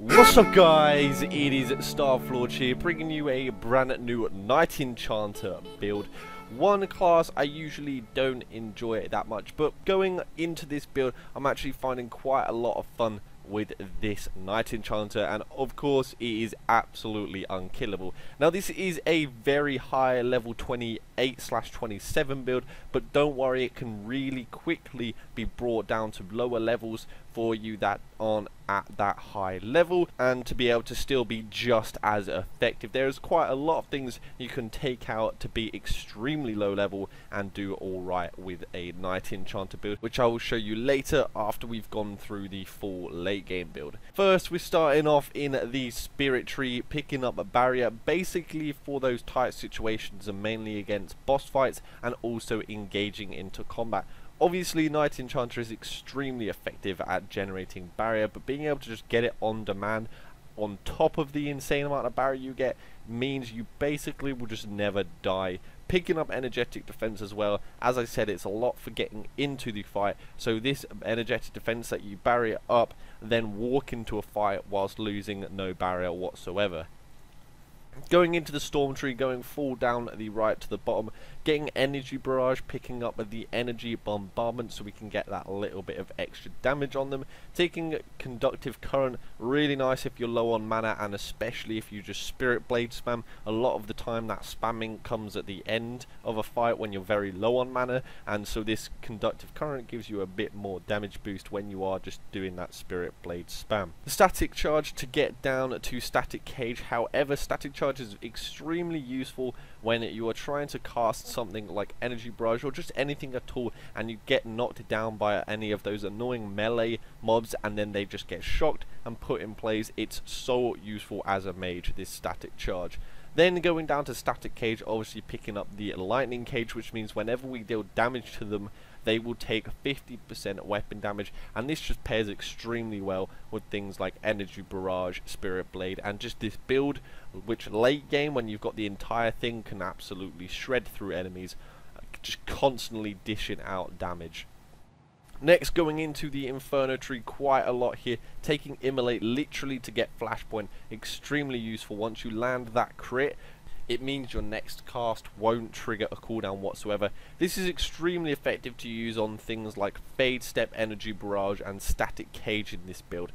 What's up guys, it is StarFlorge here, bringing you a brand new Knight Enchanter build. One class I usually don't enjoy that much, but going into this build I'm actually finding quite a lot of fun with this Knight Enchanter, and of course it is absolutely unkillable. Now this is a very high level 28/27 build, but don't worry, it can really quickly be brought down to lower levels for you that aren't at that high level, and to be able to still be just as effective. There's quite a lot of things you can take out to be extremely low level and do alright with a Knight Enchanter build, which I will show you later after we've gone through the full late game build. First we're starting off in the Spirit Tree, picking up a barrier basically for those tight situations and mainly against boss fights and also engaging into combat. Obviously Knight Enchanter is extremely effective at generating barrier, but being able to just get it on demand on top of the insane amount of barrier you get means you basically will just never die. Picking up energetic defense as well, as I said, it's a lot for getting into the fight, so this energetic defense that you barrier up, then walk into a fight whilst losing no barrier whatsoever. Going into the Storm Tree, going full down the right to the bottom, getting Energy Barrage, picking up the Energy Bombardment so we can get that little bit of extra damage on them. Taking Conductive Current, really nice if you're low on mana, and especially if you just Spirit Blade spam. A lot of the time that spamming comes at the end of a fight when you're very low on mana, and so this Conductive Current gives you a bit more damage boost when you are just doing that Spirit Blade spam. The Static Charge to get down to Static Cage, however Static Charge is extremely useful when you are trying to cast something like Energy Barrage or just anything at all and you get knocked down by any of those annoying melee mobs and then they just get shocked and put in place. It's so useful as a mage, this Static Charge. Then going down to Static Cage, obviously picking up the Lightning Cage, which means whenever we deal damage to them, they will take 50% weapon damage, and this just pairs extremely well with things like Energy Barrage, Spirit Blade, and just this build, which late game, when you've got the entire thing, can absolutely shred through enemies, just constantly dishing out damage. Next, going into the Inferno Tree quite a lot here, taking Immolate literally to get Flashpoint, extremely useful. Once you land that crit, it means your next cast won't trigger a cooldown whatsoever. This is extremely effective to use on things like Fade Step, Energy Barrage, and Static Cage in this build.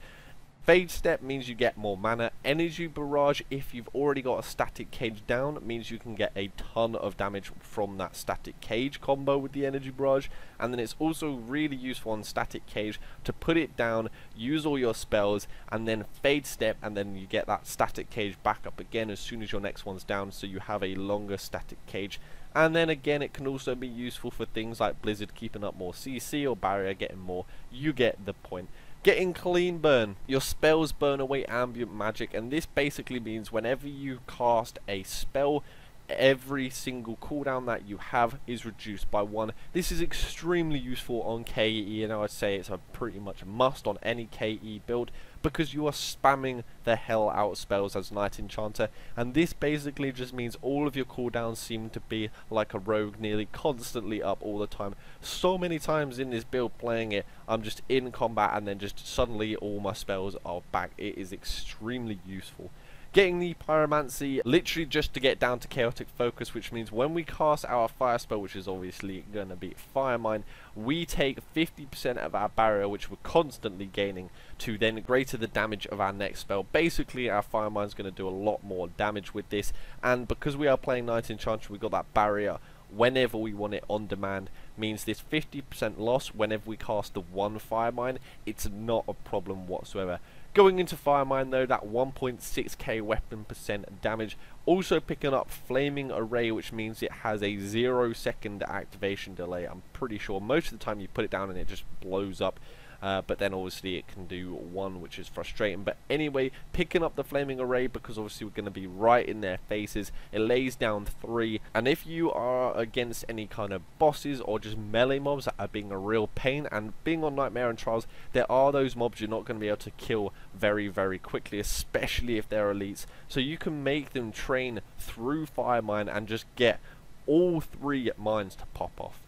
Fade Step means you get more mana. Energy Barrage, if you've already got a Static Cage down, means you can get a ton of damage from that Static Cage combo with the Energy Barrage. And then it's also really useful on Static Cage to put it down, use all your spells, and then Fade Step, and then you get that Static Cage back up again as soon as your next one's down, so you have a longer Static Cage. And then again, it can also be useful for things like Blizzard keeping up more CC or barrier getting more. You get the point. Getting Clean Burn. Your spells burn away ambient magic, and this basically means whenever you cast a spell, every single cooldown that you have is reduced by 1. This is extremely useful on KE, and I would say it's a pretty much must on any KE build, because you are spamming the hell out of spells as Knight Enchanter, and this basically just means all of your cooldowns seem to be like a rogue, nearly constantly up all the time. So many times in this build playing it, I'm just in combat and then just suddenly all my spells are back. It is extremely useful. Getting the Pyromancy literally just to get down to Chaotic Focus, which means when we cast our fire spell, which is obviously going to be Fire Mine, we take 50% of our barrier, which we're constantly gaining, to then greater the damage of our next spell. Basically our Fire Mine is going to do a lot more damage with this, and because we are playing Knight Enchanter, we've got that barrier whenever we want it on demand, means this 50% loss whenever we cast the one Fire Mine, it's not a problem whatsoever. Going into Fire Mine though, that 1.6k weapon percent damage, also picking up Flaming Array, which means it has a 0-second activation delay. I'm pretty sure most of the time you put it down and it just blows up. But then obviously it can do 1, which is frustrating. But anyway, picking up the Flaming Array, because obviously we're going to be right in their faces, it lays down 3, and if you are against any kind of bosses or just melee mobs that are being a real pain, and being on Nightmare and Trials, there are those mobs you're not going to be able to kill very quickly, especially if they're elites, so you can make them train through Fire Mine and just get all 3 mines to pop off.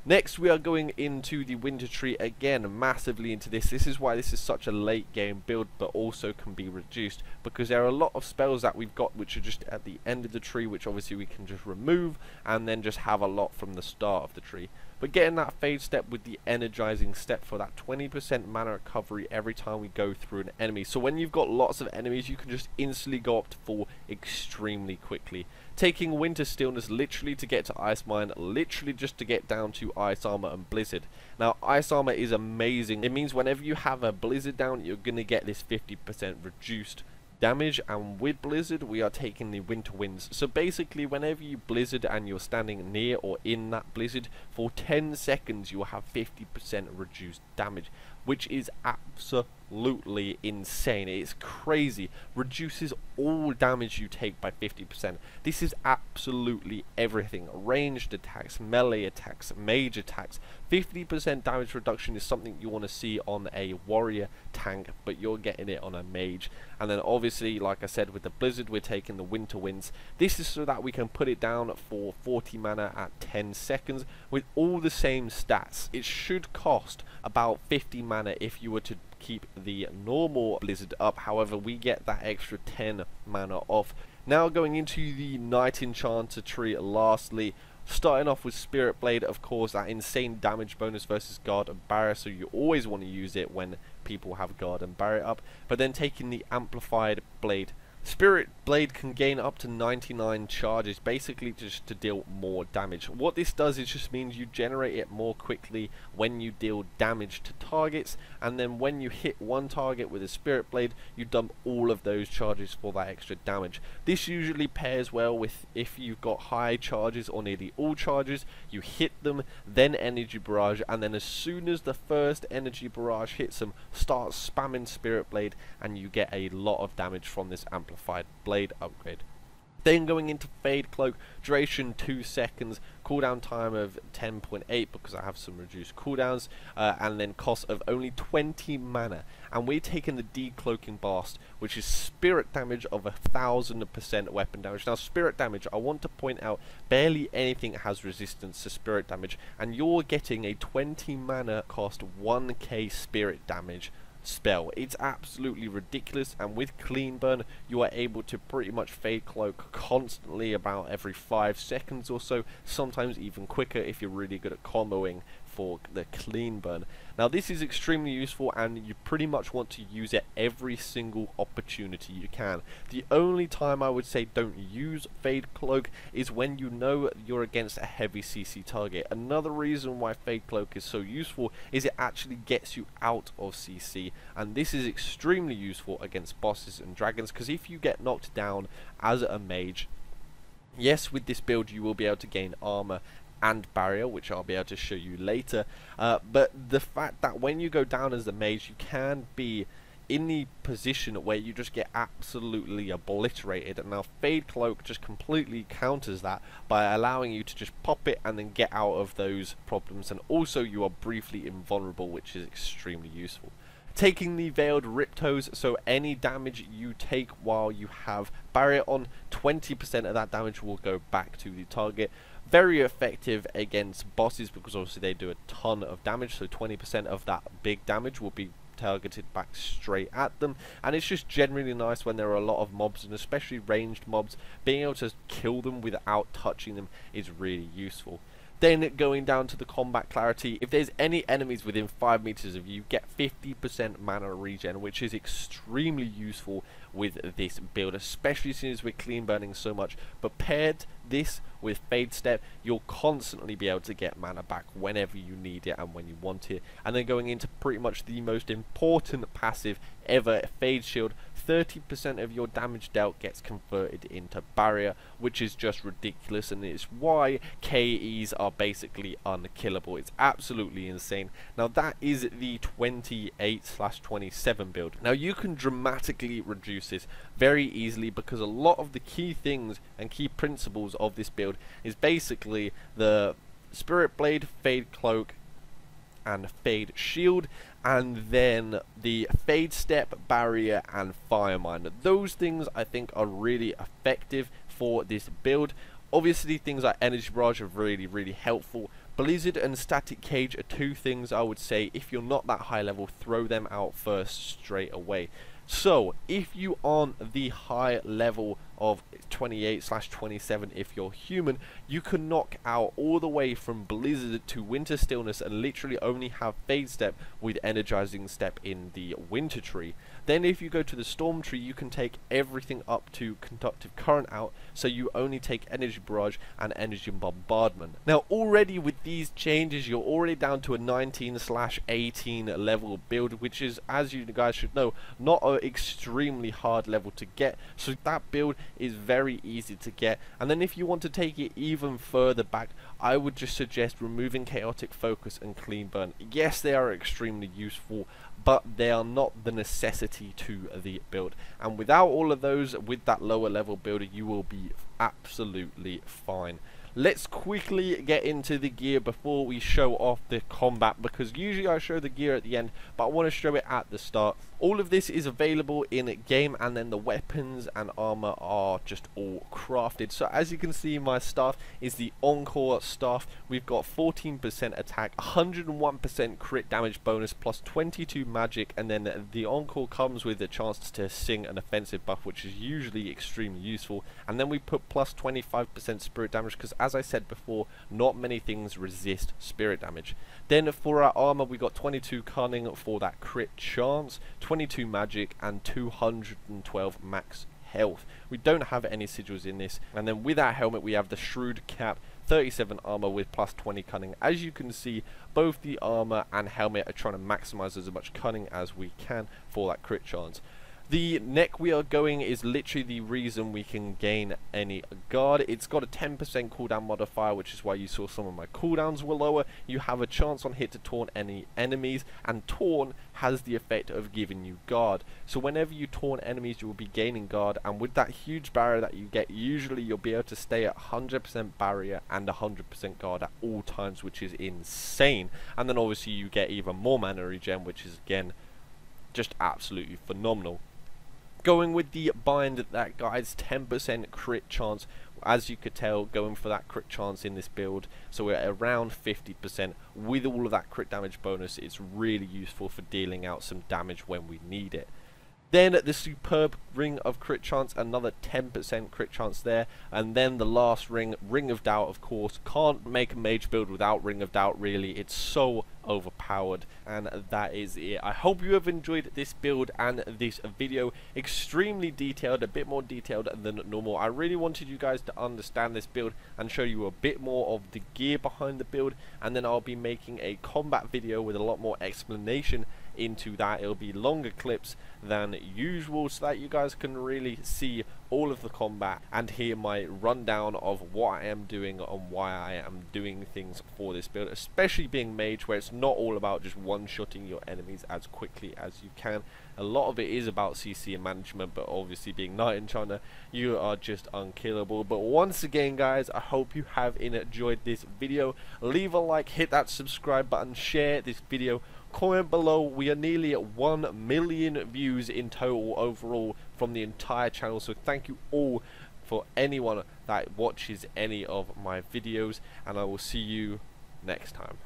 Next, we are going into the Winter Tree again, massively into this. This is why this is such a late game build, but also can be reduced, because there are a lot of spells that we've got which are just at the end of the tree, which obviously we can just remove and then just have a lot from the start of the tree. But getting that Fade Step with the Energizing Step for that 20% mana recovery every time we go through an enemy. So when you've got lots of enemies, you can just instantly go up to full extremely quickly. Taking Winter Stillness literally to get to Ice Mine, literally just to get down to Ice Armor and Blizzard. Now, Ice Armor is amazing. It means whenever you have a Blizzard down, you're going to get this 50% reduced damage, and with Blizzard we are taking the Winter Winds. So basically, whenever you Blizzard and you're standing near or in that Blizzard for 10 seconds, you will have 50% reduced damage, which is absolutely insane. It's crazy. Reduces all damage you take by 50%. This is absolutely everything. Ranged attacks, melee attacks, mage attacks. 50% damage reduction is something you want to see on a warrior tank, but you're getting it on a mage. And then obviously, like I said, with the Blizzard, we're taking the Winter Winds. This is so that we can put it down for 40 mana at 10 seconds with all the same stats. It should cost about 50 mana if you were to keep the normal Blizzard up. However, we get that extra 10 mana off. Now going into the Knight Enchanter tree lastly. Starting off with Spirit Blade, of course, that insane damage bonus versus Guard and Barrier, so you always want to use it when people have Guard and Barrier up. But then taking the Amplified Blade. Spirit Blade can gain up to 99 charges, basically just to deal more damage. What this does is just means you generate it more quickly when you deal damage to targets, and then when you hit one target with a Spirit Blade, you dump all of those charges for that extra damage. This usually pairs well with if you've got high charges or nearly all charges, you hit them, then Energy Barrage, and then as soon as the first Energy Barrage hits them, start spamming Spirit Blade, and you get a lot of damage from this Amplified Blade upgrade. Then going into Fade Cloak, duration 2 seconds, cooldown time of 10.8 because I have some reduced cooldowns, and then cost of only 20 mana. And we're taking the Decloaking Blast, which is spirit damage of 1000% weapon damage. Now, spirit damage, I want to point out, barely anything has resistance to spirit damage, and you're getting a 20 mana cost 1k spirit damage spell. It's absolutely ridiculous, and with Clean Burn you are able to pretty much Fade Cloak constantly about every 5 seconds or so, sometimes even quicker if you're really good at comboing for the Clean Burn. Now this is extremely useful, and you pretty much want to use it every single opportunity you can. The only time I would say don't use Fade Cloak is when you know you're against a heavy CC target. Another reason why Fade Cloak is so useful is it actually gets you out of CC, and this is extremely useful against bosses and dragons, because if you get knocked down as a mage, yes, with this build you will be able to gain armor and barrier, which I'll be able to show you later, but the fact that when you go down as a mage, you can be in the position where you just get absolutely obliterated, and now Fade Cloak just completely counters that by allowing you to just pop it and then get out of those problems, and also you are briefly invulnerable, which is extremely useful. Taking the Veiled Riptoes, so any damage you take while you have barrier on, 20% of that damage will go back to the target. Very effective against bosses because obviously they do a ton of damage, so 20% of that big damage will be targeted back straight at them, and it's just generally nice when there are a lot of mobs, and especially ranged mobs, being able to kill them without touching them is really useful. Then going down to the combat clarity, if there's any enemies within 5 meters of you, get 50% mana regen, which is extremely useful with this build, especially since we're clean burning so much. But paired this with Fade Step, you'll constantly be able to get mana back whenever you need it and when you want it. And then going into pretty much the most important passive ever, Fade Shield, 30% of your damage dealt gets converted into barrier, which is just ridiculous, and it's why KEs are basically unkillable. It's absolutely insane. Now that is the 28/27 build. Now you can dramatically reduce this very easily, because a lot of the key things and key principles of this build is basically the Spirit Blade, Fade Cloak, and Fade Shield, and then the Fade Step, Barrier, and Fire Mine. Those things I think are really effective for this build. Obviously things like Energy Barrage are really helpful, Blizzard and Static Cage are two things I would say, if you're not that high level, throw them out first straight away. So, if you aren't the high level of 28/27, if you're human, you can knock out all the way from Blizzard to Winter Stillness and literally only have Fade Step with Energizing Step in the Winter Tree. Then if you go to the Storm Tree, you can take everything up to Conductive Current out, so you only take Energy Barrage and Energy Bombardment. Now already with these changes, you're already down to a 19/18 level build, which is, as you guys should know, not an extremely hard level to get, so that build is very easy to get. And then if you want to take it even further back, I would just suggest removing Chaotic Focus and Clean Burn. Yes, they are extremely useful, but they are not the necessity to the build, and without all of those, with that lower level builder, you will be absolutely fine. Let's quickly get into the gear before we show off the combat, because usually I show the gear at the end, but I want to show it at the start. All of this is available in game, and then the weapons and armor are just all crafted. So as you can see, my staff is the Encore staff. We've got 14% attack, 101% crit damage bonus, plus 22 magic, and then the Encore comes with a chance to sing an offensive buff, which is usually extremely useful. And then we put plus 25% spirit damage, because as I said before, not many things resist spirit damage. Then for our armor, we got 22 cunning for that crit chance, 22 magic, and 212 max health. We don't have any sigils in this. And then with our helmet, we have the Shrewd Cap, 37 armor with plus 20 cunning. As you can see, both the armor and helmet are trying to maximize as much cunning as we can for that crit chance. The neck we are going is literally the reason we can gain any guard. It's got a 10% cooldown modifier, which is why you saw some of my cooldowns were lower. You have a chance on hit to taunt any enemies, and taunt has the effect of giving you guard. So whenever you taunt enemies, you will be gaining guard, and with that huge barrier that you get, usually you'll be able to stay at 100% barrier and 100% guard at all times, which is insane. And then obviously you get even more mana regen, which is again just absolutely phenomenal. Going with the bind, that guy's 10% crit chance, as you could tell, going for that crit chance in this build, so we're at around 50%. With all of that crit damage bonus, it's really useful for dealing out some damage when we need it. Then the superb ring of crit chance, another 10% crit chance there. And then the last ring, Ring of Doubt, of course. Can't make a mage build without Ring of Doubt, really. It's so overpowered, and that is it. I hope you have enjoyed this build and this video. Extremely detailed, a bit more detailed than normal. I really wanted you guys to understand this build and show you a bit more of the gear behind the build, and then I'll be making a combat video with a lot more explanation into that. It'll be longer clips than usual, so that you guys can really see all of the combat and hear my rundown of what I am doing and why I am doing things for this build, especially being mage, where it's not all about just one-shotting your enemies as quickly as you can. A lot of it is about CC and management, but obviously being Knight Enchanter, you are just unkillable. But once again, guys, I hope you have enjoyed this video. Leave a like, hit that subscribe button, share this video, comment below. We are nearly at 1 million views in total overall from the entire channel, so thank you all for anyone that watches any of my videos, and I will see you next time.